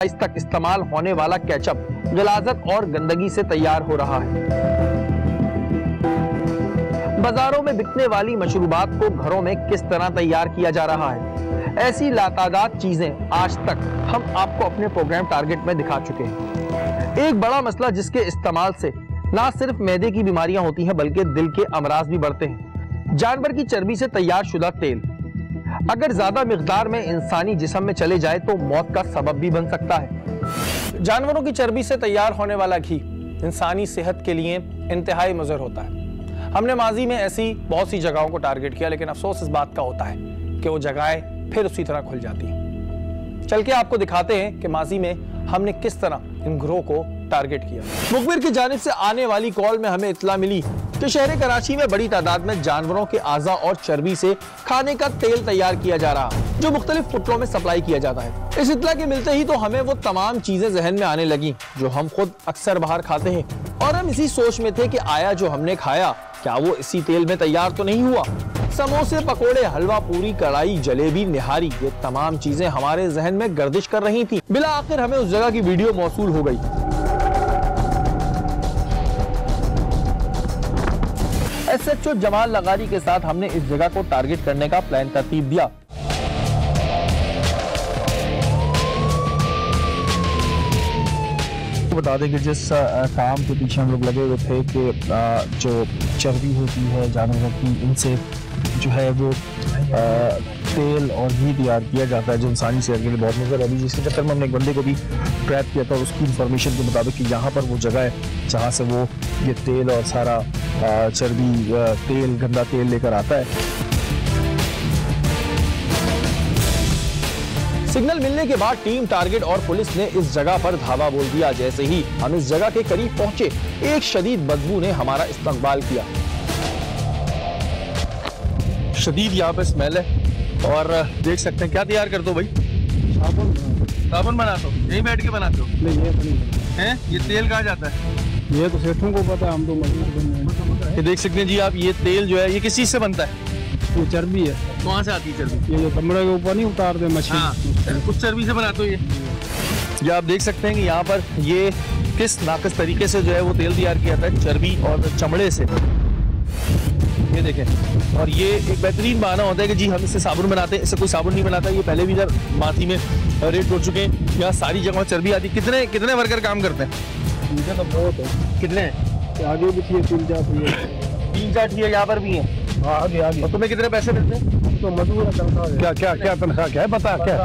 आज तक इस्तेमाल होने वाला केचप गलाजत और गंदगी से तैयार हो रहा है। बाजारों में बिकने वाली मशरूबात को घरों में किस तरह तैयार किया जा रहा है, ऐसी लातादाद चीजें आज तक हम आपको अपने प्रोग्राम टारगेट में दिखा चुके हैं। एक बड़ा मसला जिसके इस्तेमाल से ना सिर्फ मैदे की बीमारियां होती हैं बल्कि दिल के अमराज भी बढ़ते हैं। जानवर की चर्बी से तैयार शुदा तेल अगर ज्यादा मिकदार में इंसानी जिस्म में चले जाए तो मौत का सबब भी बन सकता है। जानवरों की चर्बी से तैयार होने वाला घी इंसानी सेहत के लिए इंतहाई मुज़र होता है। हमने माजी में ऐसी बहुत सी जगहों को टारगेट किया, लेकिन अफसोस इस बात का होता है कि वो जगहें फिर उसी तरह खुल जाती हैं। चल के आपको दिखाते हैं कि माजी में हमने किस तरह इन ग्रोह को टारगेट किया। मुखबिर की जानिब से आने वाली कॉल में हमें इत्तला मिली कि शहर कराची में बड़ी तादाद में जानवरों के आज़ा और चर्बी से खाने का तेल तैयार किया जा रहा है, जो मुख्तलिफ फुटरों में सप्लाई किया जाता है। इस इत्तला के मिलते ही तो हमें वो तमाम चीजें जहन में आने लगी जो हम खुद अक्सर बाहर खाते हैं, और हम इसी सोच में थे कि आया जो हमने खाया क्या वो इसी तेल में तैयार तो नहीं हुआ। समोसे, पकोड़े, हलवा पूरी, कढ़ाई, जलेबी, निहारी, ये तमाम चीजें हमारे जहन में गर्दिश कर रही थी। बिला आखिर हमें उस जगह की वीडियो मौसूल हो गई। SHO जमाल लगारी के साथ हमने इस जगह को टारगेट करने का प्लान तरतीब दिया। बता दें कि जिस काम के पीछे हम लोग लगे हुए थे कि जो चर्बी होती है जानवरों की, इनसे जो है वो तेल और घी तैयार किया जाता है जो इंसानी सेहत के लिए बहुत मुफीद है। अभी जिसके चक्कर में हमने एक बंदे को भी ट्रैप किया था और उसकी इंफॉर्मेशन के मुताबिक कि यहाँ पर वो जगह है जहाँ से वो ये तेल और सारा चर्बी तेल, गंदा तेल लेकर आता है। सिग्नल मिलने के बाद टीम, टारगेट और पुलिस ने इस जगह पर धावा बोल दिया। जैसे ही हम इस जगह के करीब पहुंचे, एक शदीद बदबू ने हमारा इस्तकबाल किया। शदीद यहाँ पे स्मेल है और देख सकते हैं क्या तैयार कर दो भाई, साबुन बनाते हो, यहीं बैठ के बनाते हो? नहीं, ये नहीं है। ये तेल कहाँ जाता है? ये तो सेठों को पता है, हम तो मजबूर। ये देख सकते हैं जी आप, ये तेल जो है ये किस चीज से बनता है? ये चर्बी है। कहाँ से आती है चर्बी? ये जो कमरे के ऊपर नहीं उतारते मछली, हाँ, कुछ चर्बी से बनाते हो ये आप देख सकते हैं कि यहाँ पर ये किस नाकस तरीके से जो है वो तेल तैयार किया जाता है चर्बी और चमड़े से। ये देखें, और ये एक बेहतरीन बहाना होता है कि जी हम इससे साबुन बनाते हैं, इससे कोई साबुन नहीं बनाता। ये पहले भी इधर माथी में रेट हो चुके हैं, यहाँ सारी जगह चर्बी आती है। कितने वर्कर काम करते हैं? इनका तो बहुत है। कितने हैं? आगे भी थी 3-4 थी, यहाँ पर भी है। आगे और तुम्हें कितने पैसे मिलते हैं? तो मजदूर तनख्वाह क्या तनख्वाह क्या है पता क्या?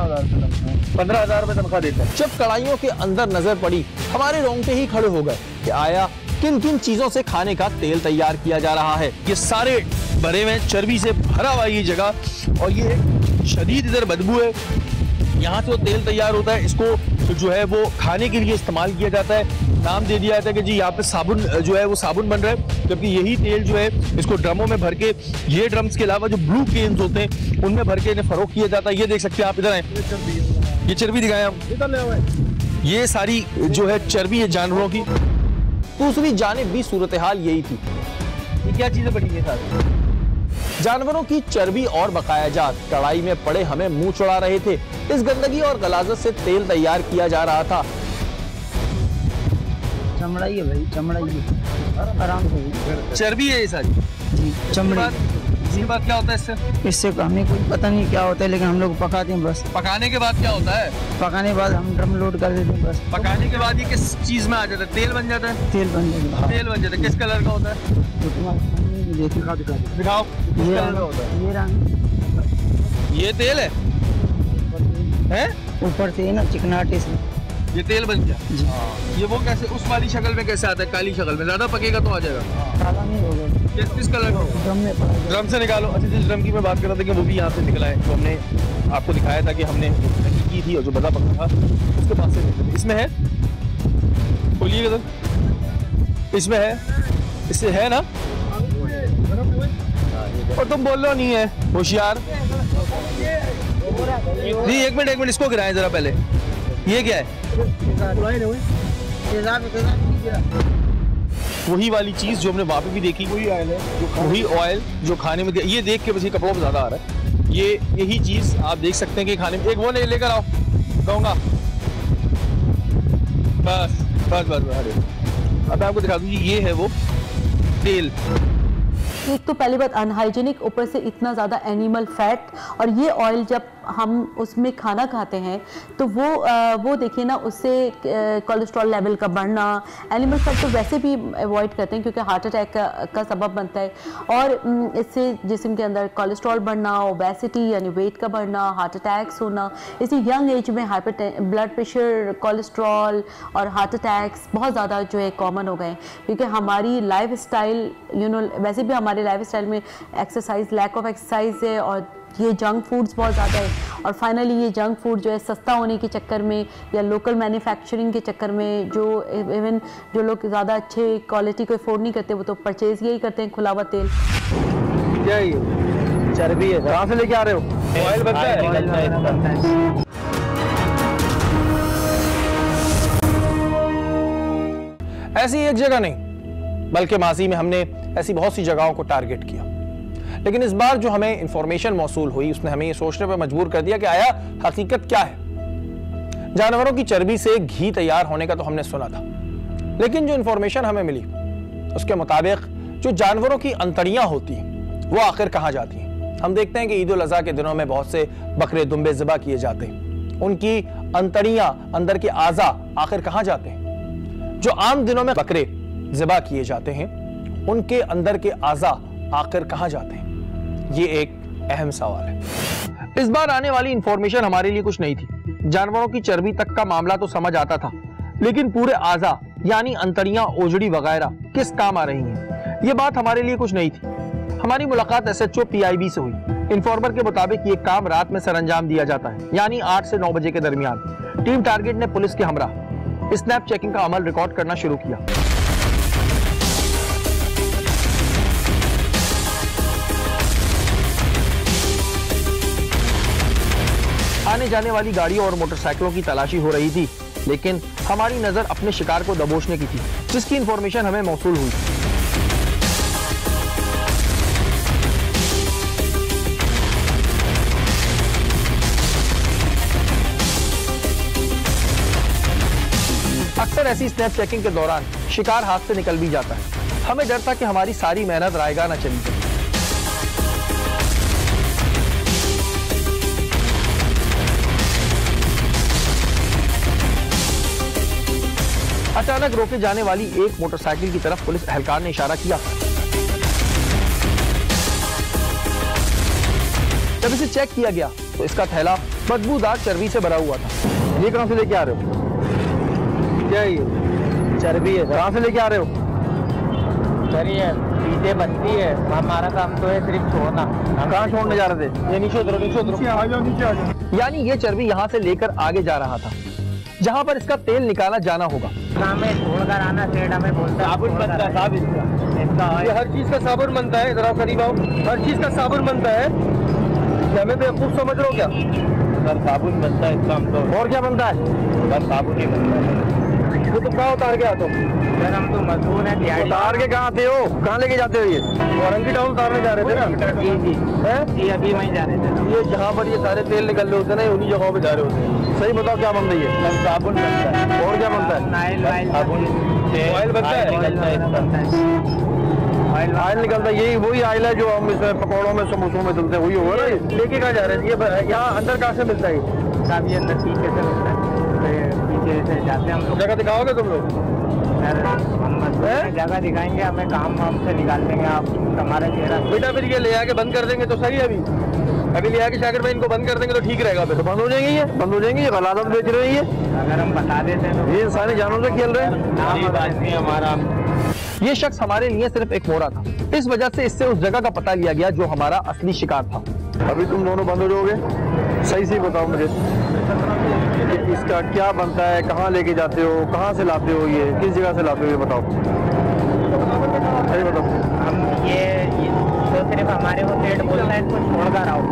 15,000 रुपए तनख्वाह देते हैं। जब कढ़ाइयों के अंदर नजर पड़ी, हमारे रोंगटे ही खड़े हो गए कि आया किन किन चीजों से खाने का तेल तैयार किया जा रहा है। ये सारे भरे हुए चर्बी से भरा हुआ ये जगह, और ये शदीद इधर बदबू है। यहाँ से वो तेल तैयार होता है, इसको जो है वो खाने के लिए इस्तेमाल किया जाता है। नाम दे दिया जाता है कि जी यहाँ पे साबुन जो है वो साबुन बन रहा है, जबकि यही तेल जो है इसको ड्रमों में भर के, ये ड्रम्स के अलावा जो ब्लू केन्स होते हैं उनमें भर के इन्हें फरोख्त किया जाता है। ये देख सकते हैं आप, इधर आए, ये चर्बी दिखाएं हम। ये सारी जो है चर्बी है जानवरों की। दूसरी जानिब भी सूरत हाल यही थी। ये क्या चीजें बनी है सारी? जानवरों की चर्बी और बकाया जात कढ़ाई में पड़े हमें मुंह चढ़ा रहे थे। इस गंदगी और गलाजत से तेल तैयार किया जा रहा था। चमड़ा ही है भाई, चमड़ा ही है, आराम से चर्बी है ये सारी जी, चमड़ा। इसके बाद क्या होता है इससे? इससे हमें कोई पता नहीं क्या होता है, लेकिन हम लोग पकाते हैं बस। पकाने के बाद क्या होता है? पकाने के बाद हम ड्रम लोड कर देते हैं बस। पकाने के बाद ये किस चीज में आ जाता है? तेल बन जाता है? तेल बन जाता है। तेल बन जाता है। किस कलर का होता है? दिखाओ। ये तेल है ऊपर से ना चिकनाटे से ये तेल बन गया। ये वो कैसे उस वाली शक्ल में कैसे आता है? काली शक्ल में ज्यादा पकेगा तो आ जाएगा। काला नहीं होगा। किस कलर का? ड्रम में ड्रम से निकालो। अच्छा, जिस ड्रम की मैं बात कर रहा था कि वो भी यहाँ से निकला है, तो हमने आपको दिखाया था कि हमने की थी और जो बड़ा पका था उसके पास से। इसमें है, खोलिएगा सर, इसमें है, इससे है ना? और तुम बोल लो नहीं है, होशियार। नहीं, एक मिनट इसको गिराएं जरा पहले। ये क्या है? वही वाली चीज जो हमने वहां पे भी देखी, वही ऑयल है, वही ऑयल जो खाने में ये देख के बस कपड़ों में ज्यादा आ रहा है। यही चीज आप देख सकते हैं कि खाने में। एक वो नहीं लेकर आओ, कहूँगा बस अब आपको दिखा दूं, ये है वो तेल। एक तो पहली बात अनहाइजीनिक, ऊपर से इतना ज़्यादा एनिमल फैट, और ये ऑयल जब हम उसमें खाना खाते हैं तो वो देखिए ना, उससे कोलेस्ट्रॉल लेवल का बढ़ना, एनिमल फैट तो वैसे भी अवॉइड करते हैं क्योंकि हार्ट अटैक का सबब बनता है, और इससे जिस्म के अंदर कोलेस्ट्रॉल बढ़ना, ओबेसिटी यानी वेट का बढ़ना, हार्ट अटैक्स होना, इसी यंग एज में ब्लड प्रेशर, कोलेस्ट्रॉल और हार्ट अटैक्स बहुत ज़्यादा जो है कॉमन हो गए, क्योंकि हमारी लाइफ स्टाइल वैसे भी हमारे लाइफ स्टाइल में एक्सरसाइज, लैक ऑफ एक्सरसाइज है, और ये जंक फूड्स बहुत ज़्यादा है, और फाइनली ये जंक फूड जो है सस्ता होने के चक्कर में या लोकल मैन्युफैक्चरिंग के चक्कर में, जो इवन जो लोग ज़्यादा अच्छे क्वालिटी को अफोर्ड नहीं करते वो तो परचेज यही करते हैं, खुला हुआ तेल। क्या ये चर्बी है? कहाँ से लेके आ रहे हो? ऑयल बनता है? ऐसी एक जगह नहीं, बल्कि माजी में हमने ऐसी बहुत सी जगहों को टारगेट किया, लेकिन इस बार जो हमें इंफॉर्मेशन मौसूल हुई उसने हमें ये सोचने पर मजबूर कर दिया कि आया हकीकत क्या है। जानवरों की चर्बी से घी तैयार होने का तो हमने सुना था, लेकिन जो इंफॉर्मेशन हमें मिली उसके मुताबिक जो जानवरों की अंतड़ियां होती हैं वो आखिर कहां जाती हैं। हम देखते हैं कि ईद उल अज़हा के दिनों में बहुत से बकरे दुम्बे ज़िबा किए जाते हैं, उनकी अंतड़ियां, अंदर के आज़ा आखिर कहां जाते हैं। जो आम दिनों में बकरे ज़िबा किए जाते हैं उनके अंदर के आज़ा आखिर कहां जाते हैं, ये एक अहम सवाल है। इस बार आने वाली इंफॉर्मेशन हमारे लिए कुछ नहीं थी। जानवरों की चर्बी तक का मामला तो समझ आता था, लेकिन पूरे आज़ा यानी अंतड़ियां, ओजड़ी वगैरह किस काम आ रही हैं, ये बात हमारे लिए कुछ नहीं थी। हमारी मुलाकात SHO PIB से हुई। इन्फॉर्मर के मुताबिक ये काम रात में सरअंजाम दिया जाता है, यानी 8 से 9 बजे के दरमियान। टीम टारगेट ने पुलिस के हमरा स्नैप चेकिंग का अमल रिकॉर्ड करना शुरू किया। आने जाने वाली गाड़ियों और मोटरसाइकिलों की तलाशी हो रही थी, लेकिन हमारी नजर अपने शिकार को दबोचने की थी, जिसकी इंफॉर्मेशन हमें मौसूल हुई। अक्सर ऐसी स्नैप चेकिंग के दौरान शिकार हाथ से निकल भी जाता है। हमें डर था कि हमारी सारी मेहनत रायगा न चली जाए। अचानक रोके जाने वाली एक मोटरसाइकिल की तरफ पुलिस एहलकार ने इशारा किया। जब इसे चेक किया गया तो इसका थैला बदबूदार चर्बी से भरा हुआ था। ये कहां से लेके आ रहे हो? क्या ये चर्बी है? कहां से लेके आ रहे हो? सर ये पीछे बस्ती है, हमारा काम तो है सिर्फ छोड़ना। कहाँ छोड़ने जा रहे थे? ये नीचे उतरो, नीचे आ जाओ। यानी ये चर्बी यहाँ से लेकर आगे जा रहा था, जहाँ पर इसका तेल निकाला जाना होगा। हमें छोड़कर आना, सेठ हमें बोलता है साबुन बनता है साहब, इसका ये हर चीज का साबुन बनता है। जरा करीब आओ, हर चीज का साबुन बनता है। हमें बेवकूफ समझ रहे हो क्या? सर साबुन बनता है इसका, हम तो और क्या बनता है? बस साबुन ही बनता है। वो तो कहाँ उतार के आते हो? सर हम तो मजदूर हैं, दिहाड़ी। उतार के कहाँ आते हो? कहाँ लेके जाते हो? ये वारंटी टाउन उतारने जा रहे थे ना? जी अभी वहीं जा रहे थे। ये जहाँ पर ये सारे तेल निकल रहे होते हैं ना, उन्हीं जगहों पे जा रहे होते हैं। सही बताओ क्या बन रही है? साबुन बनता है। और क्या बनता है? ऑयल बनता है। ऑयल निकलता है, यही वही ऑयल है जो हम इसमें पकौड़ों में, समोसों में डलते हैं, वही होगा ना। लेके कहाँ जा रहे हैं? ये यहाँ अंदर कहाँ से मिलता है? साहब ये अंदर पीछे से मिलता है, पीछे से जाते हैं हम लोग। जगह दिखाओगे तुम लोग? सर हम जगह दिखाएंगे, हमें काम से निकाल देंगे आप हमारा चेहरा। बेटा फिर ये ले आके बंद कर देंगे तो सही है। अभी ले आके शाकिर भाई इनको बंद कर देंगे तो ठीक रहेगा। फिर तो बंद हो जाएंगे, ये बंद हो जाएंगे। ये गलादत बेच रहे हैं ये। अगर हम बता देते हैं तो ये इंसानी जानों से खेल रहे हैं। बात नहीं हमारा। ये शख्स हमारे लिए सिर्फ एक मोहरा था, इस वजह से इससे उस जगह का पता लिया गया जो हमारा असली शिकार था। अभी तुम दोनों बंद हो जाओगे? सही से बताओ मुझे कि इसका क्या बनता है, कहाँ लेके जाते हो, कहाँ से लाते हो, ये किस जगह से लाते हो, ये बताओ। सही बताओ। हम ये तो सिर्फ हमारे को सेठ बोलता है इसको छोड़कर आओ,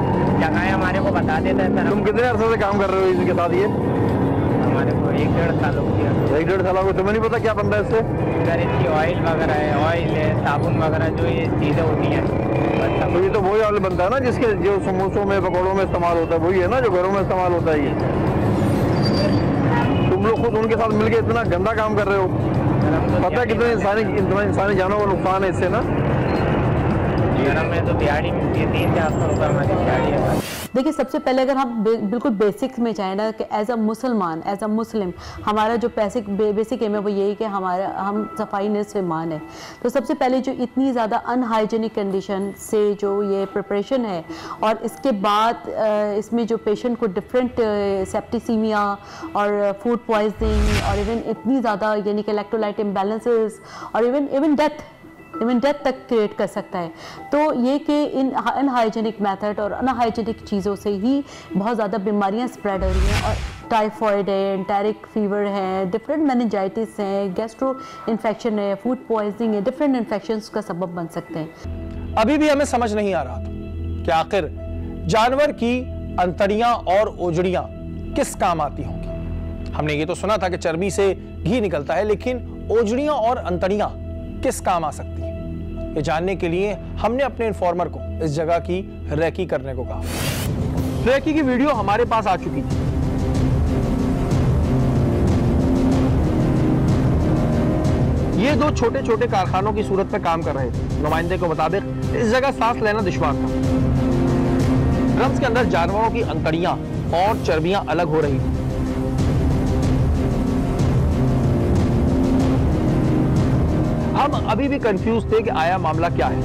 जगह हमारे को बता देता है। सर तुम कितने अर्से से काम कर रहे हो इसके साथ? ये हमारे को 1-1.5 साल हो गया। 1-1.5 साल हो गया। तुम्हें नहीं पता क्या बनता है इससे? सर इसकी ऑयल वगैरह है, ऑयल है, साबुन वगैरह जो ये चीज़ें होती हैं। तो ये तो वही ऑयल बनता है ना जिसके जो समोसों में, पकौड़ों में इस्तेमाल होता है, वही है ना जो घरों में इस्तेमाल होता है। ये तुम लोग खुद उनके साथ मिलके इतना गंदा काम कर रहे हो। पता है कितना इंसानी जानों का नुकसान है इससे ना। में तो दिहाड़ी मिलती है 300-400 रुपये हमारी दिहाड़ी है। देखिए, सबसे पहले अगर हम बिल्कुल बेसिक्स में जाए ना कि एज अ मुसलमान, एज अ मुस्लिम, हमारा जो बेसिक एम है वो यही कि हम सफाई निस्फ़ ईमान है। तो सबसे पहले जो इतनी ज़्यादा अनहाइजीनिक कंडीशन से जो ये प्रिपरेशन है और इसके बाद इसमें जो पेशेंट को डिफरेंट सेप्टिसीमिया और फूड पॉइजनिंग और इवन इतनी ज़्यादा यानी कि इलेक्ट्रोलाइट इम्बैलेंसेस और इवन डेथ तक क्रिएट कर सकता है। तो ये कि इन अनहाइजीनिक मेथड और अनहाइजीनिक चीज़ों से ही बहुत ज़्यादा बीमारियां स्प्रेड हो रही हैं और टाइफॉइड है, एंटेरिक फीवर है, डिफरेंट मेनिंजाइटिस है, गैस्ट्रो इन्फेक्शन है, फूड पॉइजनिंग है, डिफरेंट इन्फेक्शंस का सबब बन सकते हैं। अभी भी हमें समझ नहीं आ रहा था कि आखिर जानवर की अंतड़ियां और ओजड़ियां किस काम आती होंगी। हमने ये तो सुना था कि चर्बी से घी निकलता है, लेकिन ओजड़ियां और अंतड़ियां किस काम आ सकती हैं, ये जानने के लिए हमने अपने इन्फॉर्मर को इस जगह की रेकी करने को कहा। रेकी की वीडियो हमारे पास आ चुकी थी। ये दो छोटे छोटे कारखानों की सूरत में काम कर रहे थे। नुमाइंदे के मुताबिक इस जगह सांस लेना दुश्वार था। ड्रम्स के अंदर जानवरों की अंतड़ियां और चर्बियां अलग हो रही थी। हम अभी भी कंफ्यूज थे कि आया मामला क्या है।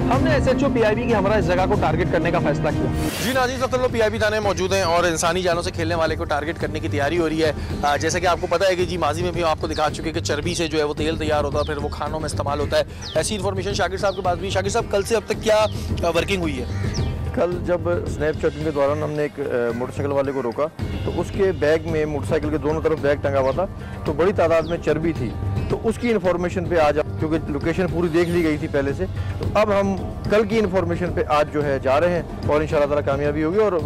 हमने एसएचओ पीआईबी की हमरा इस जगह को टारगेट करने का फैसला किया। जी नाज़रीन, सब लोग पीआईबी थाने मौजूद हैं और इंसानी जानों से खेलने वाले को टारगेट करने की तैयारी हो रही है। जैसे कि आपको पता है कि जी माजी में भी आपको दिखा चुके कि चर्बी से जो है वो तेल तैयार होता है, फिर वो खानों में इस्तेमाल होता है। ऐसी इन्फॉर्मेशन शाकिर साहब के पास भी। शाकिर साहब, कल से अब तक क्या वर्किंग हुई है? कल जब स्नैप चैटिंग के दौरान हमने एक मोटरसाइकिल वाले को रोका तो उसके बैग में, मोटरसाइकिल के दोनों तरफ बैग टंगा हुआ था, तो बड़ी तादाद में चर्बी थी। तो उसकी इन्फॉर्मेशन पे आज, क्योंकि लोकेशन पूरी देख ली गई थी पहले से, तो अब हम कल की इन्फॉर्मेशन पे आज जो है जा रहे हैं और इंशाल्लाह ताला कामयाबी होगी। और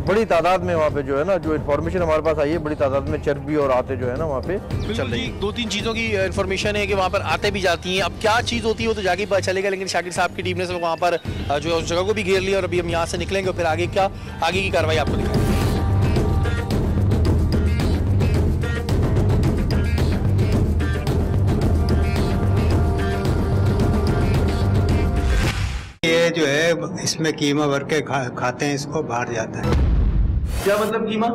बड़ी तादाद में वहाँ पे जो है ना, जो इन्फॉर्मेशन हमारे पास आई है, बड़ी तादाद में चर्बी और आते जो है ना वहाँ पे चल रही है। 2-3 चीज़ों की इन्फॉर्मेशन है कि वहाँ पर आते भी जाती हैं। अब क्या चीज़ होती है वो तो जाके पता चलेगा, लेकिन शाकिर साहब की टीम ने वहाँ पर जो है उस जगह को भी घेर लिया और अभी हम यहाँ से निकलेंगे और फिर आगे की कार्रवाई आपको दिखाएंगे। ये जो है इसमें कीमा भर के खाते हैं, इसको बाहर जाता है। क्या मतलब कीमा?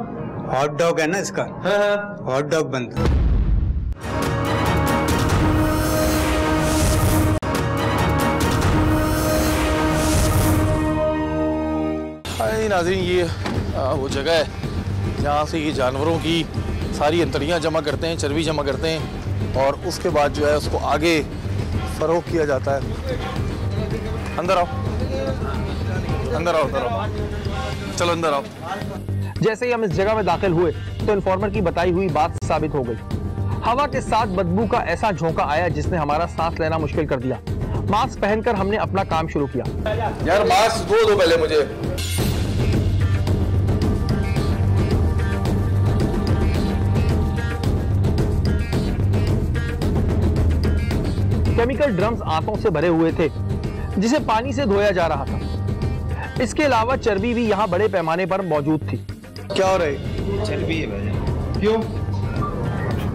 हॉट डॉग है ना इसका। हाँ। हॉट डॉग बनता है। नाज़रीन, ये वो जगह है जहाँ से ये जानवरों की सारी अंतड़ियाँ जमा करते हैं, चर्बी जमा करते हैं और उसके बाद जो है उसको आगे फरोख्त किया जाता है। अंदर आओ, अंदर आओ, अंदर आओ, चलो अंदर आओ। जैसे ही हम इस जगह में दाखिल हुए तो इन्फॉर्मर की बताई हुई बात साबित हो गई। हवा के साथ बदबू का ऐसा झोंका आया जिसने हमारा सांस लेना मुश्किल कर दिया। मास्क पहनकर हमने अपना काम शुरू किया। यार मास्क दो पहले मुझे। केमिकल ड्रम्स आंतों से भरे हुए थे जिसे पानी से धोया जा रहा था। इसके अलावा चर्बी भी यहाँ बड़े पैमाने पर मौजूद थी। क्या हो रहा है? चर्बी है भाई। क्यों?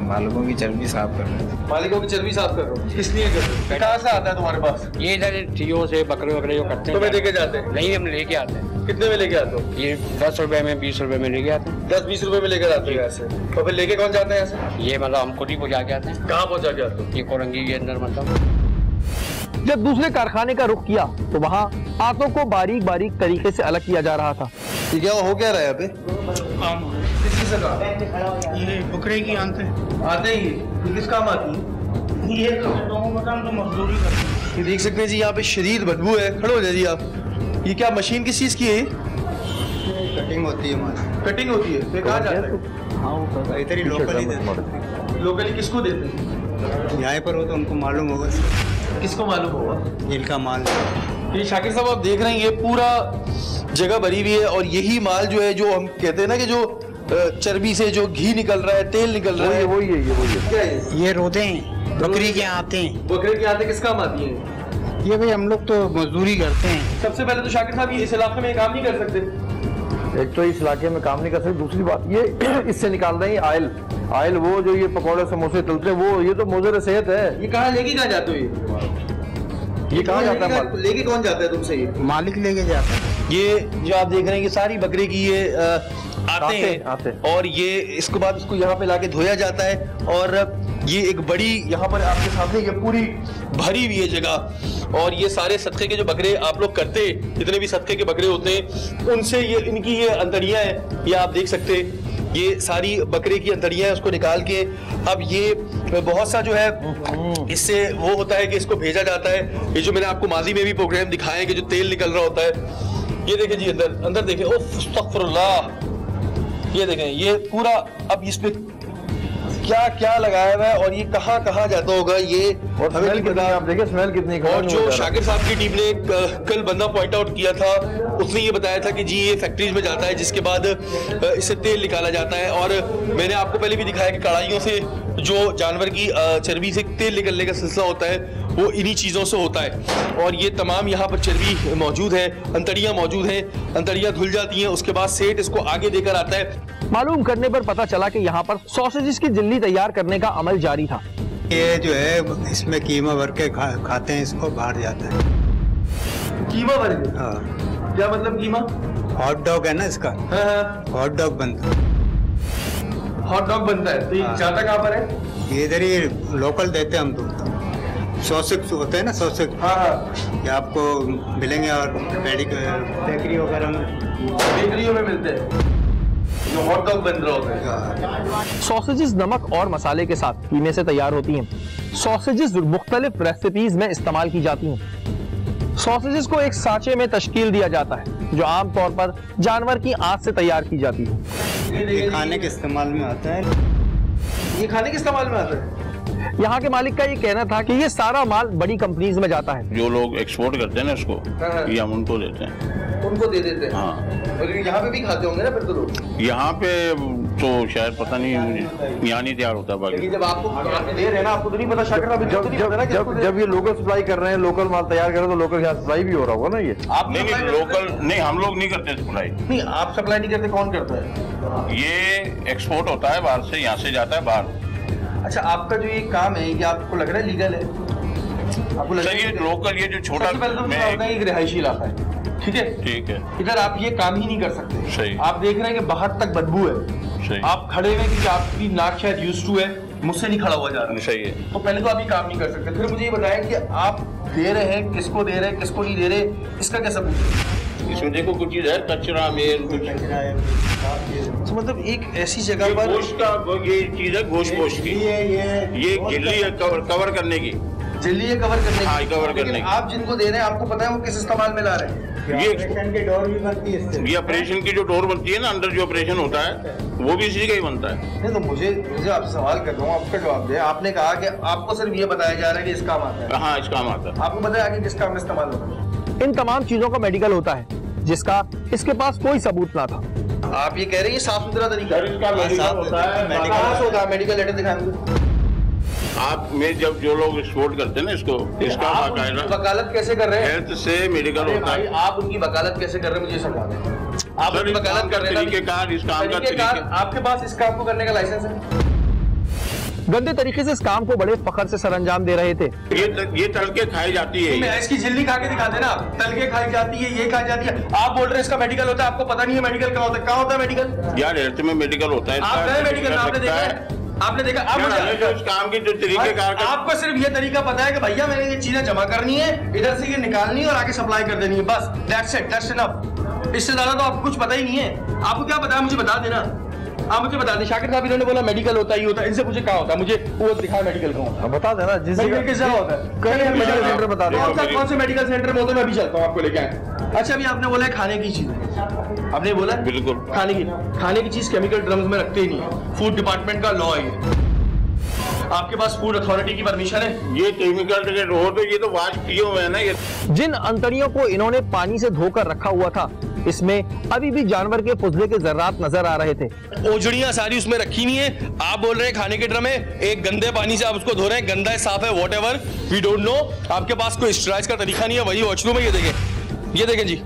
मालिकों की चर्बी साफ कर रहे हैं। मालिकों की चर्बी साफ कर रहे हो? किस लिए कर रहे हो? कहाँ से आता है तुम्हारे पास? ये इधर चीजों से बकरे वकरे जो करते हैं। तुम्हें लेके जाते हैं? नहीं, हम लेके आते हैं। कितने में लेके आते हो? ये 10 रुपए में, 20 रुपए में लेके आते हैं। 10-20 रुपए में लेकर आते हैं ऐसे। तो फिर लेके कौन जाते हैं ऐसे? ये मतलब हम खुद ही पहुँचा के आते हैं। कहाँ पहुँचा के आते हो? ये कोरंगी के अंदर मतलब। जब दूसरे कारखाने का रुख किया तो वहाँ आंतों को बारीक बारीक तरीके से अलग किया जा रहा था। ये क्या हो क्या रहा है यहाँ पे? किसी से कहा? ये बकरे की आंतें आते ही ये किस काम आती है? ये लोगों का काम तो मजदूरी करते हैं। ये देख सकते हैं जी, यहाँ पे शदीद बदबू है। खड़े हो जाइए आप। ये क्या मशीन किस चीज़ की है? कटिंग होती है हमारी। कटिंग होती है। फिर कहाँ जाता है? इधर ही लोकल ही देते। लोकली किसको देते हैं? यहाँ पर हो तो उनको मालूम होगा। किसको मालूम होगा? इनका माल। ये शाकिर साहब आप देख रहे हैं, ये पूरा जगह भरी हुई है और यही माल जो है, जो हम कहते हैं ना कि जो चर्बी से जो घी निकल रहा है, तेल निकल रहा है, वही है। क्या है? ये रोते हैं, बकरी के आते हैं। बकरे की आते किस काम आती है? ये भाई हम लोग तो मजदूरी करते हैं। सबसे पहले तो शाकिर साहब ये इस इलाके में काम नहीं कर सकते। एक तो इस इलाके में काम नहीं कर सकते, दूसरी बात ये इससे निकाल रहे हैं आयल वो जो ये पकौड़े समोसे तलते हैं वो, ये तो मुज़र सेहत है। ये कहाँ लेके कहाँ जाते हो? ये कहाँ जाता है? लेके कौन जाता है तुमसे? ये मालिक लेके जाता है। ये जो आप देख रहे हैं ये सारी बकरे की ये आते हैं और ये इसके बाद इसको यहाँ पे लाके धोया जाता है और ये एक बड़ी यहाँ पर आपके सामने ये पूरी भरी हुई है जगह और ये सारे सदके के जो बकरे आप लोग करते, जितने भी सदके के बकरे होते हैं उनसे ये इनकी ये अंतड़ियाँ हैं, ये आप देख सकते हैं, ये सारी बकरे की अंतड़ियाँ हैं, उसको निकाल के अब ये बहुत सा जो है इससे वो होता है कि इसको भेजा जाता है। ये जो मैंने आपको माजी में भी प्रोग्राम दिखाए कि जो तेल निकल रहा होता है, ये देखें जी अंदर देखें, ओह अस्तगफुरुल्लाह, ये देखें ये पूरा अब इसमें क्या क्या लगाया हुआ है और ये कहाँ कहाँ जाता होगा ये और स्मेल कितनी, आप देखिए स्मेल कितनी। और जो शाकिर साहब की टीम ने कल बंदा पॉइंट आउट किया था उसने ये बताया था कि जी ये फैक्ट्रीज में जाता है जिसके बाद इससे तेल निकाला जाता है और मैंने आपको पहले भी दिखाया कि कढ़ाइयों से जो जानवर की चर्बी से तेल निकलने का सिलसिला होता है वो इन्हीं चीज़ों से होता है और ये तमाम यहाँ पर चर्बी मौजूद है, अंतड़ियाँ मौजूद हैं, अंतड़ियाँ धुल जाती हैं, उसके बाद सेठ इसको आगे देकर आता है। मालूम करने पर पता चला कि यहाँ पर सॉसेजेस की जिल्ली तैयार करने का अमल जारी था। ये जो है इसमें कीमा भर के खाते हैं, इसको बाहर जाता है। कीमा भर के? हाँ। क्या मतलब कीमा? हॉट डॉग है ना इसका। हाँ। हॉट डॉग बनता है। हॉट डॉग बनता है तो ये जाता कहाँ पर है? ये इधर ही लोकल देते हैं हम तो। सॉसेज होते हैं ना सॉसेज। हाँ। ये आपको मिलेंगे और बेकरी वगैरह में, बेकरियों में मिलते हैं जो हॉट डॉग बन रहा होता है। सॉसेजेस नमक और मसाले के साथ कीमे से तैयार होती हैं। सॉसेजेस मुख्तलिफ रेसिपीज में इस्तेमाल की जाती हैं। सॉसेजेस को एक सांचे में तश्कील दिया जाता है जो आमतौर पर जानवर की आंत से तैयार की जाती है। ये खाने के इस्तेमाल में आता है। ये खाने के इस्तेमाल में आता है। यहाँ के मालिक का ये कहना था कि ये सारा माल बड़ी कंपनीज में जाता है। जो लोग एक्सपोर्ट करते हैं ना इसको, ये हम उनको देते हैं। उनको दे देते हैं? हाँ। और यहाँ पे भी खाते होंगे ना फिर तो लोग? यहाँ पे तो शायद पता नहीं, यहाँ नहीं तैयार होता। बाकी जब आपको दे रहे हैं ना, आपको तो नहीं पता शाकिर साहब, जब ये लोकल सप्लाई कर रहे हैं, लोकल माल तैयार कर रहे हैं तो लोकल यहाँ सप्लाई भी हो रहा होगा ना। ये आप नहीं लोकल नहीं, हम लोग नहीं करते सप्लाई। नहीं, आप सप्लाई नहीं करते, कौन करता है? ये एक्सपोर्ट होता है बाहर से, यहाँ से जाता है बाहर। अच्छा, आपका जो ये काम है ये आपको लग रहा है लीगल है? आपको लग रहा है ये लोकल, ये जो छोटा एक रिहायशी इलाका है, ठीक है? ठीक है। इधर आप ये काम ही नहीं कर सकते। सही। आप देख रहे हैं कि बाहर तक बदबू है। सही। आप खड़े हुए क्योंकि आपकी नाक शायद यूज्ड टू है, मुझसे नहीं खड़ा हुआ जा रहा। सही है। तो पहले तो आप ये काम नहीं कर सकते। फिर मुझे ये बताएं कि आप दे रहे हैं, किसको दे रहे हैं, किसको नहीं दे रहे, इसका क्या सबूत है? इसमें देखो कुछ चीज है, कचरा मेल कुछ, तो मतलब एक ऐसी जगह पर गोश्त का ये चीज है, गोश्त की ये गिल्ली है कवर करने की, जल्दी ये कवर करने की। हाँ, कवर करने की। आप जिनको दे रहे हैं आपको पता है वो किस इस्तेमाल में ला रहे हैं? ये डोर भी बनती है इससे। ये ऑपरेशन की जो डोर बनती है ना, अंदर जो ऑपरेशन होता है वो भी इसी का ही बनता है। नहीं तो मुझे आपसे सवाल कर रहा हूँ, आपका जवाब दे। आपने कहा कि आपको सिर्फ ये बताया जा रहा है कि इस काम आता है। हाँ, इस काम आता है। आपको बताया कि किस काम में इस्तेमाल होता है? इन तमाम चीजों का मेडिकल होता है जिसका इसके पास कोई सबूत ना था। आप ये कह रहे हैं साफ सुथरा तरीका इसका मेडिकल होता है। मेडिकल लेटर दिखाएंगे आप में जब जो लोग एक्सपोर्ट करते हैं ना इसको, इसका वकालत कैसे कर रहे हैं? हेल्थ से मेडिकल होता है। आप उनकी वकालत कैसे कर रहे हैं मुझे समझा दें। आप उनकी वकालत कर रहे हैं, तरीकेकार, इस काम का तरीका। आपके पास इस काम को करने का लाइसेंस है? गंदे तरीके से इस काम को बड़े फखर से सरअंजाम दे रहे थे। ये तल के खाई जाती है। इसकी झिल्ली खा के दिखा देना, तल के खाई जाती है, ये खाई जाती है। आप बोल रहे हैं इसका मेडिकल होता है, आपको पता नहीं है मेडिकल कहाँ होता है? कहाँ होता है मेडिकल? यार हेल्थ में मेडिकल होता है। आप गए मेडिकल, आपने देखा है? आपने देखा? आप उस काम की जो तरीकेकार, आपको सिर्फ ये तरीका पता है कि भैया मैंने ये चीजें जमा करनी है, इधर से ये निकालनी है और आगे सप्लाई कर देनी है, बस दैट्स इट, दैट्स इनफ। इससे ज्यादा तो आपको कुछ पता ही नहीं है। आपको क्या पता है मुझे बता देना, आप मुझे बता दें। शाकिर साहब इन्होंने बोला मेडिकल होता ही होता है, इनसे पूछे कहाँ होता है, मुझे वो दिखा मेडिकल कहाँ बता देना। जिस जगह किस जगह होता है, कहीं मेडिकल सेंटर बता दो। कौन से मेडिकल सेंटर में होता है, मैं अभी चलता हूँ आपको लेके आए। अच्छा, अभी आपने बोला खाने की चीज, आपने बोला बिल्कुल खाने की चीज केमिकल ड्रम्स में रखते ही नहीं है, फूड डिपार्टमेंट का लॉ है। आपके पास फूड अथॉरिटी की परमिशन है? ये केमिकल हो तो ये तो वाश किए हुए है ना। ये जिन अंतड़ियों को इन्होंने पानी से धोकर रखा हुआ था इसमें अभी भी जानवर के फुजले के जर्रात नजर आ रहे थे। ओजड़ियां सारी उसमें रखी हुई है। आप बोल रहे हैं खाने के ड्रम है, एक गंदे पानी से आप उसको धो रहे हैं, गंदा है साफ है whatever we don't know. आपके पास कोई स्टराइज का तरीका नहीं है। वही वॉशरूम है, ये देखें जी,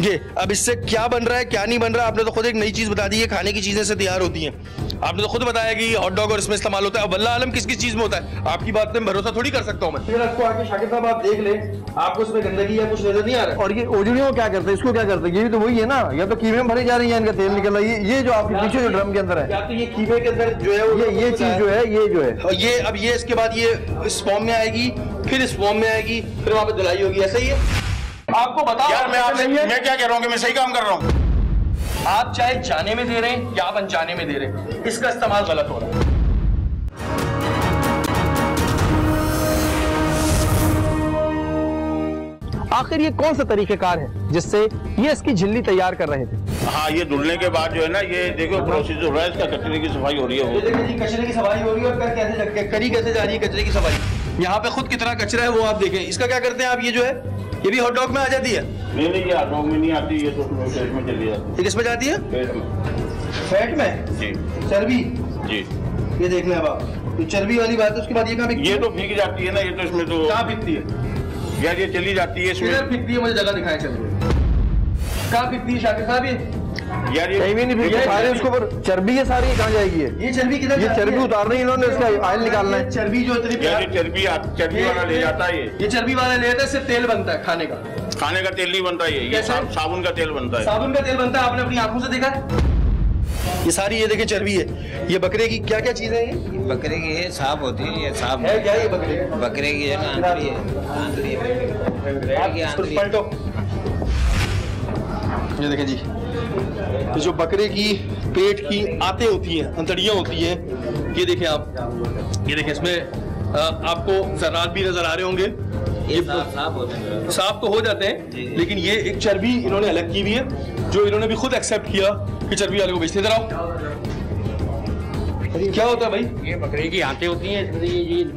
ये अब इससे क्या बन रहा है क्या नहीं बन रहा, आपने तो खुद एक नई चीज बता दी है, खाने की चीजें से तैयार होती हैं। आपने तो खुद बताया कि हॉट डॉग और इसमें इस्तेमाल होता है। अब वल्लाह आलम किस किस चीज में होता है, आपकी बात पे भरोसा थोड़ी कर सकता हूँ मैं। फिर आपको आके शाकिर साहब आप देख ले, आपको इसमें गंदगी या कुछ नजर नहीं आ रहा है। और ये ओजड़ियों क्या करते हैं, इसको क्या करते हैं, ये भी तो वही है ना, या तो कीमे में भरी जा रही है, इनका तेल निकल रहा है। ये जो आपके पीछे जो ड्रम के अंदर है, या तो ये कीमे के अंदर जो है ये चीज जो है, ये जो है ये अब ये इसके बाद ये इस फॉर्म में आएगी, फिर इस फॉर्म में आएगी, फिर वहां पे धुलाई होगी। ऐसा ही है। आपको बताओ यार मैं क्या कह रहा हूँ कि मैं सही काम कर रहा हूँ। आप चाहे जाने में दे रहे हैं या आप अनजाने में दे रहे हैं, इसका इस्तेमाल गलत हो रहा है। आखिर ये कौन सा तरीकेकार है जिससे ये इसकी झिल्ली तैयार कर रहे थे? हाँ, ये धुलने के बाद जो है ना, ये देखो प्रोसीजर हो रहा है, इसका कचरे की सफाई हो रही है। ये देखिए जी, कचरे की सफाई हो रही है और करी कैसे जा रही है कचरे की सफाई। यहाँ पे खुद कितना कचरा है वो आप देखें। इसका क्या करते हैं आप, ये जो है ये भी हॉट डॉग में आ जाती है? नहीं, ये हॉट डॉग में नहीं आती, ये तो पेट में चली जाती है। ये किस में जाती है? पेट में। फैट में? जी। चर्बी? जी। ये देखना है आप, ये चर्बी वाली बात है। उसके बाद ये कहाँ बिकती है? ये तो भीग जाती है ना, ये तो इसमें तो कहाँ बिकती है यार, ये चली जाती है इसमें। बिकती है, मुझे जगह दिखाएं चलिए। कहाँ बिकती है शाकिर साहब? ये यार ये कहीं भी नहीं बिकती, सारे उसके ऊपर चर्बी है सारी, कहाँ जाएगी ये चर्बी किधर? ये चर्बी उतार रही है इन्होंने, इसका ऑयल निकालना है। चर्बी जो इतनी चर्बी वाला ले जाता है। ये चर्बी वाला ले जाता है, इससे तेल बनता है खाने का। खाने का तेल नहीं बनता है, ये साबुन का तेल बनता है। साबुन का तेल बनता है, आपने अपनी आंखों से देखा है? ये सारी ये देखे चर्बी है। ये बकरे की क्या क्या चीजें हैं? ये बकरे की ये सांप होती है, ये सांप है क्या? ये बकरे बकरे की है ना, आंतरी है। पलटो, ये देखें जी, ये जो बकरे की पेट की आते होती हैं, अंतड़ियां होती हैं, ये देखें आप, ये देखें इसमें आपको जरात भी नजर आ रहे होंगे। ये साफ होते हैं, साफ तो हो जाते हैं, लेकिन ये एक चर्बी इन्होंने अलग की हुई है, जो इन्होंने भी खुद एक्सेप्ट किया कि चर्बी वाले को बेचते रहो। क्या होता है भाई? ये बकरे की आंतें होती हैं, इसमें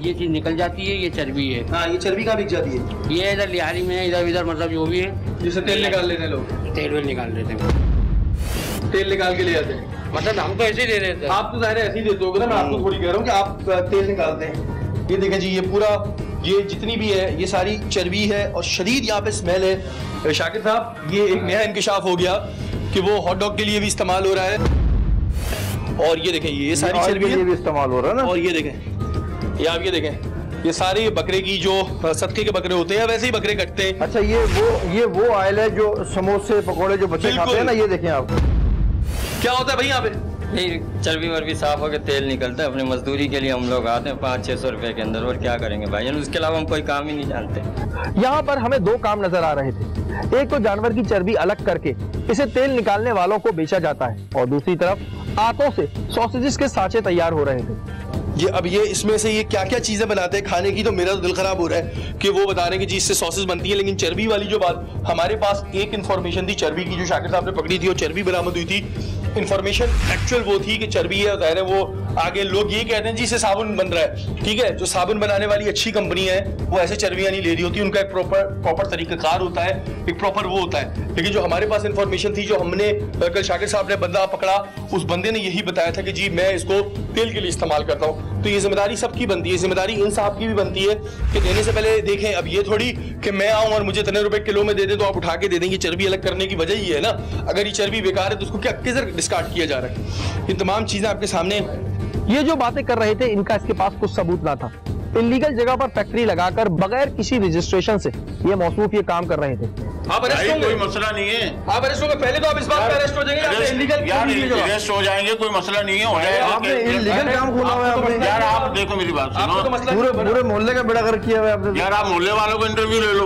ये चीज निकल जाती है, ये चर्बी है। हाँ, ये चर्बी कहाँ बिक जाती है? ये इधर लिहारी में, इधर इधर मतलब जो भी है, जिससे तेल निकाल लेते हैं लोग। तेल वेल निकाल लेते हैं, तेल निकाल के ले जाते हैं। मतलब हम तो ऐसे ही दे देते हैं। आप तो जाहिर ऐसे ही देते हो ना, मैं आपको थोड़ी कह रहा हूँ कि आप तेल निकालते हैं। ये देखें जी, ये पूरा ये जितनी भी है ये सारी चर्बी है और शदीद यहाँ पे स्मेल है। शाकिर साहब, ये एक नया इंकिशाफ हो गया कि वो हॉट डॉग के लिए भी इस्तेमाल हो रहा है। और ये देखें, ये सारी चर्बी ये भी इस्तेमाल हो रहा है ना। और ये देखें, ये आप ये देखें, ये सारे बकरे की जो सदके के बकरे होते हैं वैसे ही बकरे कटते हैं। अच्छा, ये वो ऑयल है जो समोसे पकोड़े जो बच्चे खाते हैं ना, ये देखें आप। क्या होता है भाई यहाँ पे? नहीं, चर्बी वर्बी साफ होकर तेल निकलता है। अपनी मजदूरी के लिए हम लोग आते हैं 500-600 रुपए के अंदर, और क्या करेंगे भाई, उसके अलावा हम कोई काम ही नहीं जानते। यहाँ पर हमें दो काम नजर आ रहे थे। एक तो जानवर की चर्बी अलग करके इसे तेल निकालने वालों को बेचा जाता है, और दूसरी तरफ आटों से सॉसेजेस के सांचे तैयार हो रहे थे। ये अब ये इसमें से ये क्या क्या चीजें बनाते हैं खाने की, तो मेरा तो दिल खराब हो रहा है कि वो बता रहे हैं कि जी इससे सॉसेज बनती है, लेकिन चर्बी वाली जो बात, हमारे पास एक इन्फॉर्मेशन थी चर्बी की जो शाकिर साहब ने पकड़ी थी और चर्बी बरामद हुई थी। इन्फॉर्मेशन एक्चुअल वो थी कि चर्बी है, जाहिर है वो आगे लोग ये कहते हैं जी इससे साबुन बन रहा है। ठीक है, जो साबुन बनाने वाली अच्छी कंपनी है वो ऐसे चर्बियां नहीं ले रही होती, उनका एक प्रॉपर तरीकाकार होता है, एक प्रॉपर वो होता है। लेकिन जो हमारे पास इन्फॉर्मेशन थी, जो हमने कल शाकिर साहब ने बंदा पकड़ा, उस बंदे ने यही बताया था कि जी मैं इसको तेल के लिए इस्तेमाल करता हूँ। तो ये जिम्मेदारी सबकी बनती है, जिम्मेदारी इन साहब की भी बनती है कि देने से पहले देखें। अब ये थोड़ी कि मैं आऊँ और मुझे इतने रुपए किलो में दे दे तो आप उठा के दे देंगे। चर्बी अलग करने की वजह ये है ना, अगर ये चर्बी बेकार है तो उसको क्या किधर डिस्कार्ड किया जा रहा है। ये तमाम चीजें आपके सामने। ये जो बातें कर रहे थे, इनका इसके पास कुछ सबूत ना था। इल्लीगल जगह पर फैक्ट्री लगाकर बगैर किसी रजिस्ट्रेशन से ये मौसूफ ये काम कर रहे थे। आप अरेस्ट होंगे, कोई मसला नहीं है। आप अरेस्ट होंगे, पहले तो आप इस बात पे अरेस्ट हो जाएंगे, अरेस्ट हो जाएंगे, कोई मसला नहीं है, हो जाएगा। आपने इल्लीगल काम खोला हुआ है आपने। यार आप देखो मेरी बात सुनो, पूरे मोहल्ले का बेड़ा गर्क किया हुआ है आपने। यार आप मोहल्ले वालों को इंटरव्यू ले लो,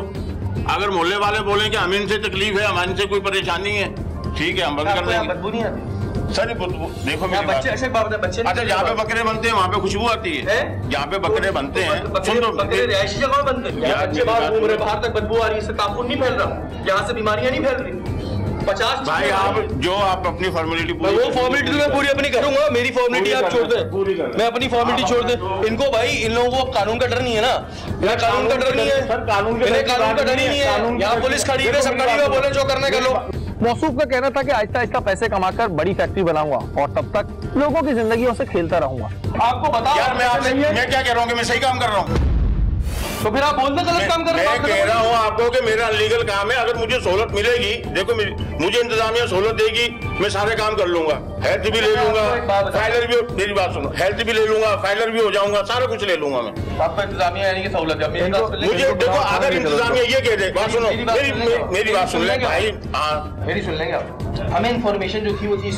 अगर मोहल्ले वाले बोले कि हमें इनसे तकलीफ है, हमारे से कोई परेशानी है, ठीक है हम बंद कर देंगे। बदबू नहीं आती सर, देखो मेरी बच्चे ऐसे बच्चे। अच्छा, जहाँ पे बकरे बनते हैं वहाँ पे खुशबू आती है, जहाँ पे बकरे बनते हैं। सुन तो, बकरे रिहायशी जगह में बनते हैं, बच्चे बाहर घूम रहे, बाहर तक बदबू आ रही है, इससे तापुन नहीं फैल रहा, यहाँ से बीमारियां नहीं फैल रही। 50 भाई आप जो आप अपनी फॉर्मेलिटी पूरी, वो फॉर्मेलिटी तो मैं पूरी अपनी करूंगा, मेरी फॉर्मेलिटी आप छोड़ दें, मैं अपनी फॉर्मेलिटी छोड़ दें। इनको भाई, इन लोगों को कानून का डर नहीं है ना, इन्हें कानून का डर नहीं है, इन्हें कानून का डर ही नहीं है। यहाँ पुलिस खड़ी है, सब खड़ी है, बोले जो करना कर लो। मौसूफ का कहना था कि आहिस्ता आहिस्ता पैसे कमाकर बड़ी फैक्ट्री बनाऊंगा और तब तक लोगों की जिंदगियों से खेलता रहूंगा। आपको बताओ यार, मैं क्या कह रहा हूँ कि मैं सही काम कर रहा हूँ। तो फिर आप बोलते गलत काम कर रहे हैं। मैं कह रहा हूँ आपको कि मेरा अनलीगल काम है, अगर मुझे सहूलत मिलेगी, देखो मुझे इंतजामिया सहूलत देगी, मैं सारे काम कर लूंगा, हेल्थ भी ले लूंगा, फाइलर भी, मेरी बात सुनो, हेल्थ भी ले लूंगा, फाइलर भी हो जाऊंगा, सारा कुछ ले लूंगा मैं। आपका इंतजामिया यानी कि सहूलत है मुझे। देखो अगर इंतजामिया ये कह दे, बात सुनो, मेरी बात सुन लेंगे भाई, मेरी सुन लेंगे आप। हमें इन्फॉर्मेशन जो थी वो थी,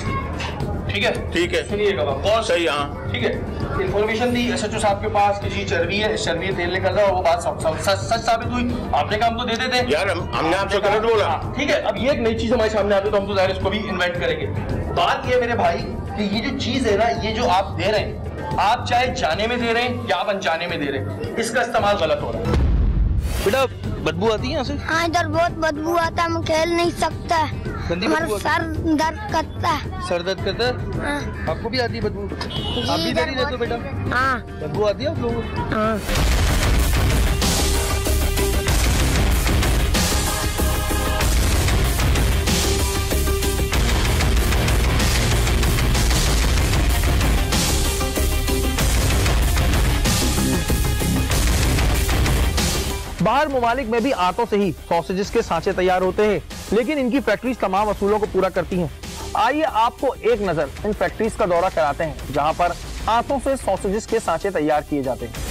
ठीक है सुनिएगा, बहुत सही। हाँ ठीक है, इन्फॉर्मेशन दी SHO साहब के पास कि जी चर्बी है, इस चर्बी तेल निकल रहा है, वो बात सच साबित हुई, आपने काम तो दे देते यार, हमने आपसे गलत बोला। ठीक है, अब ये एक नई चीज हमारे सामने आती है तो हम तो जाहिर इसको भी इन्वेंट करेंगे। बात ये मेरे भाई कि ये जो चीज है ना, ये जो आप दे रहे हैं, आप चाहे जाने में दे रहे हैं या आप अनजाने में दे रहे हैं, इसका इस्तेमाल गलत हो रहा है। बेटा बदबू आती है यहाँ से? हाँ, इधर बहुत बदबू आता है, हम खेल नहीं सकता, हमारा सर दर्द करता है। सर दर्द करता है? हाँ। आपको भी आती है बदबू? आप भी इधर ही रहते हो बेटा? हाँ। बदबू आती है आप लोगों को? हाँ। बाहर ममालिक में भी आटों से ही सॉसेजेस के सांचे तैयार होते हैं, लेकिन इनकी फैक्ट्रीज तमाम असूलों को पूरा करती हैं। आइए आपको एक नजर इन फैक्ट्रीज का दौरा कराते हैं, जहां पर आटों से सॉसेजेस के सांचे तैयार किए जाते हैं।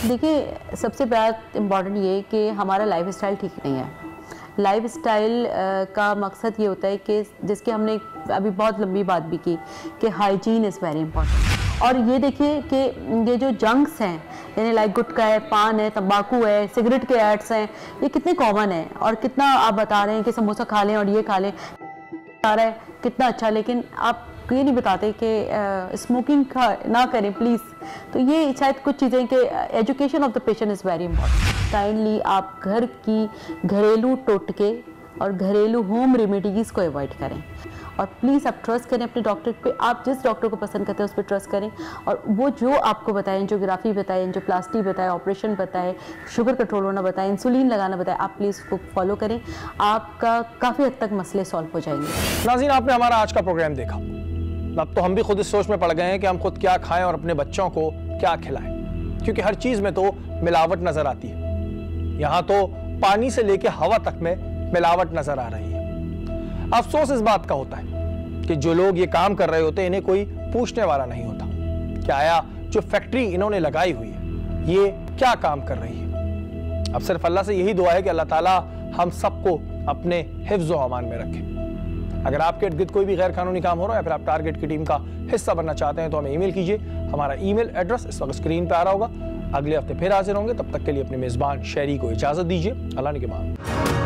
देखिए, सबसे बड़ा इम्पॉर्टेंट ये कि हमारा लाइफ स्टाइल ठीक नहीं है। लाइफ स्टाइल का मकसद ये होता है कि जिसकी हमने अभी बहुत लंबी बात भी की कि हाइजीन इज़ वेरी इंपॉर्टेंट। और ये देखिए कि ये जो जंक्स हैं, यानी लाइक गुटखा है, पान है, तंबाकू है, सिगरेट के एड्स हैं, ये कितने कॉमन है। और कितना आप बता रहे हैं कि समोसा खा लें और ये खा लें, आ रहा है कितना अच्छा, लेकिन आप ये नहीं बताते कि स्मोकिंग ना करें प्लीज़। तो ये शायद कुछ चीज़ें कि education of the patient is very important. Kindly आप घर की घरेलू टोटके और घरेलू होम रेमेडीज़ को अवॉइड करें, और प्लीज़ आप ट्रस्ट करें अपने डॉक्टर पे। आप जिस डॉक्टर को पसंद करते हैं उस पर ट्रस्ट करें, और वो जो आपको बताएं, एंजियोग्राफी बताएं, एंजियोप्लास्टी बताएं, ऑपरेशन बताएं, शुगर कंट्रोल होना बताएं, इंसुलिन लगाना बताएं, आप प्लीज़ उसको फॉलो करें। आपका काफ़ी हद तक मसले सॉल्व हो जाएंगे। नाज़रीन, आपने हमारा आज का प्रोग्राम देखा। अब तो हम भी खुद इस सोच में पड़ गए हैं कि हम खुद क्या खाएं और अपने बच्चों को क्या खिलाएं, क्योंकि हर चीज़ में तो मिलावट नज़र आती है। यहाँ तो पानी से लेके हवा तक में मिलावट नज़र आ रही है। अफसोस इस बात का होता है कि जो लोग ये काम कर रहे होते हैं, इन्हें कोई पूछने वाला नहीं होता कि आया जो फैक्ट्री इन्होंने लगाई हुई है ये क्या काम कर रही है। अब सिर्फ अल्लाह से यही दुआ है कि अल्लाह ताला हम सबको अपने हिफ्ज़ व अमान में रखे। अगर आपके इर्द गिर्द कोई भी गैर कानूनी काम हो रहा है या फिर आप टारगेट की टीम का हिस्सा बनना चाहते हैं तो हमें ईमेल कीजिए। हमारा ईमेल एड्रेस इस वक्त स्क्रीन पे आ रहा होगा। अगले हफ्ते फिर हाजिर होंगे, तब तक के लिए अपने मेज़बान शहरी को इजाज़त दीजिए। अल्लाह ने के बाद।